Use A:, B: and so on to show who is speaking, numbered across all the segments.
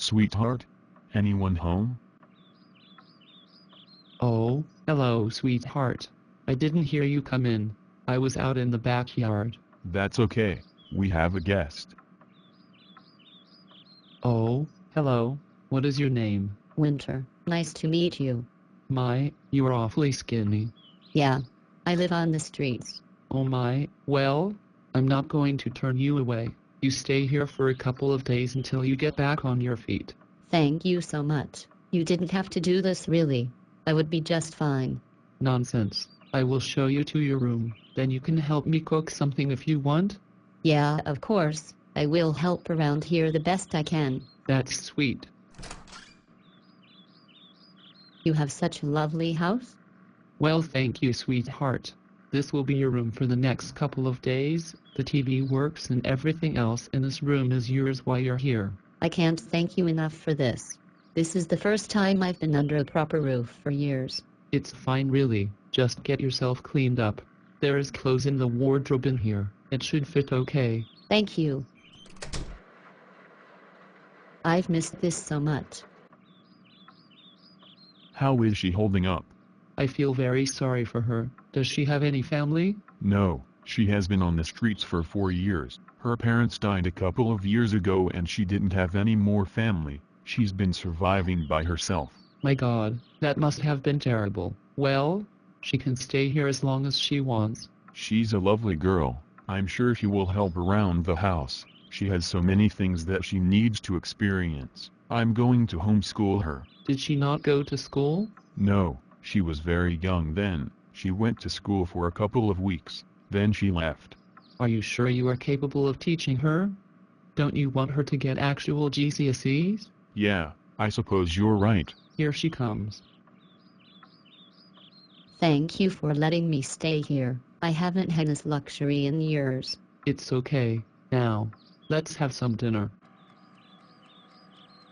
A: Sweetheart? Anyone home?
B: Oh, hello, sweetheart. I didn't hear you come in. I was out in the backyard.
A: That's okay. We have a guest.
B: Oh, hello. What is your name?
C: Winter, nice to meet you.
B: My, you are awfully skinny.
C: Yeah, I live on the streets.
B: Oh my, well, I'm not going to turn you away. You stay here for a couple of days until you get back on your feet.
C: Thank you so much. You didn't have to do this really. I would be just fine.
B: Nonsense. I will show you to your room. Then you can help me cook something if you want.
C: Yeah, of course. I will help around here the best I can.
B: That's sweet.
C: You have such a lovely house.
B: Well, thank you, sweetheart. This will be your room for the next couple of days. The TV works and everything else in this room is yours while you're here.
C: I can't thank you enough for this. This is the first time I've been under a proper roof for years.
B: It's fine really, just get yourself cleaned up. There is clothes in the wardrobe in here. It should fit okay.
C: Thank you. I've missed this so much.
A: How is she holding up?
B: I feel very sorry for her. Does she have any family?
A: No, she has been on the streets for 4 years. Her parents died a couple of years ago and she didn't have any more family. She's been surviving by herself.
B: My God, that must have been terrible. Well, she can stay here as long as she wants.
A: She's a lovely girl. I'm sure she will help around the house. She has so many things that she needs to experience. I'm going to homeschool her.
B: Did she not go to school?
A: No, she was very young then. She went to school for a couple of weeks. Then she left.
B: Are you sure you are capable of teaching her? Don't you want her to get actual GCSEs?
A: Yeah, I suppose you're right.
B: Here she comes.
C: Thank you for letting me stay here. I haven't had this luxury in years.
B: It's okay. Now, let's have some dinner.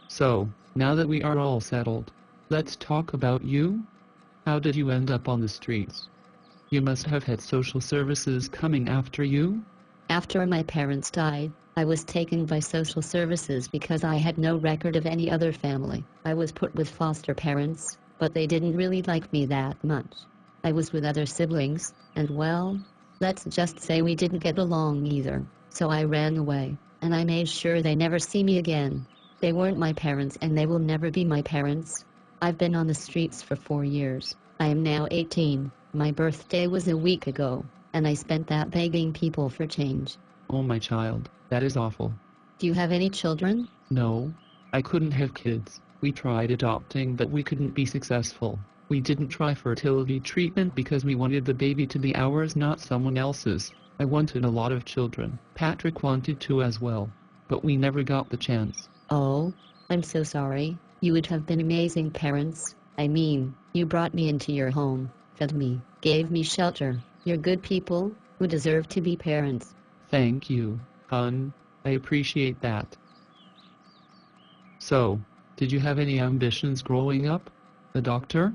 B: So, now that we are all settled, let's talk about you. How did you end up on the streets? You must have had social services coming after you?
C: After my parents died, I was taken by social services because I had no record of any other family. I was put with foster parents, but they didn't really like me that much. I was with other siblings, and well, let's just say we didn't get along either. So I ran away, and I made sure they never see me again. They weren't my parents and they will never be my parents. I've been on the streets for 4 years. I am now 18. My birthday was a week ago, and I spent that begging people for change.
B: Oh my child, that is awful.
C: Do you have any children?
B: No, I couldn't have kids. We tried adopting but we couldn't be successful. We didn't try fertility treatment because we wanted the baby to be ours, not someone else's. I wanted a lot of children. Patrick wanted to as well, but we never got the chance.
C: Oh, I'm so sorry. You would have been amazing parents. I mean, you brought me into your home, fed me, gave me shelter. You're good people who deserve to be parents.
B: Thank you, hon. I appreciate that. So, did you have any ambitions growing up? A doctor?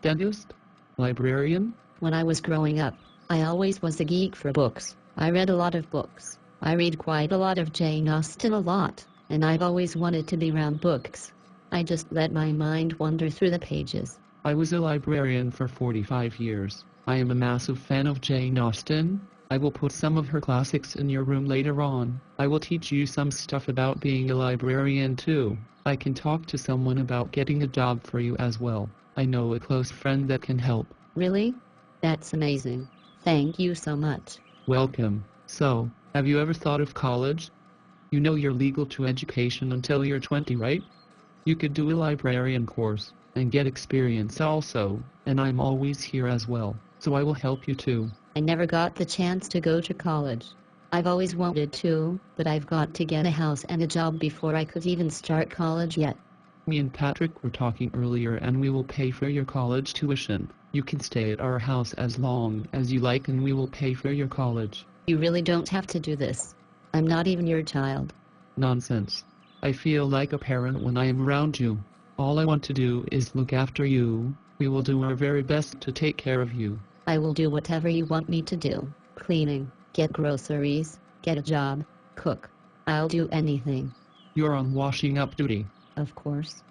B: Dentist? Librarian?
C: When I was growing up, I always was a geek for books. I read a lot of books. I read quite a lot of Jane Austen a lot, and I've always wanted to be around books. I just let my mind wander through the pages.
B: I was a librarian for 45 years. I am a massive fan of Jane Austen. I will put some of her classics in your room later on. I will teach you some stuff about being a librarian too. I can talk to someone about getting a job for you as well. I know a close friend that can help.
C: Really? That's amazing. Thank you so much.
B: Welcome. So, have you ever thought of college? You know you're legal to education until you're 20, right? You could do a librarian course and get experience also, and I'm always here as well, so I will help you too.
C: I never got the chance to go to college. I've always wanted to, but I've got to get a house and a job before I could even start college yet.
B: Me and Patrick were talking earlier and we will pay for your college tuition. You can stay at our house as long as you like and we will pay for your college.
C: You really don't have to do this. I'm not even your child.
B: Nonsense. I feel like a parent when I am around you. All I want to do is look after you. We will do our very best to take care of you.
C: I will do whatever you want me to do. Cleaning, get groceries, get a job, cook. I'll do anything.
B: You're on washing up duty.
C: of course.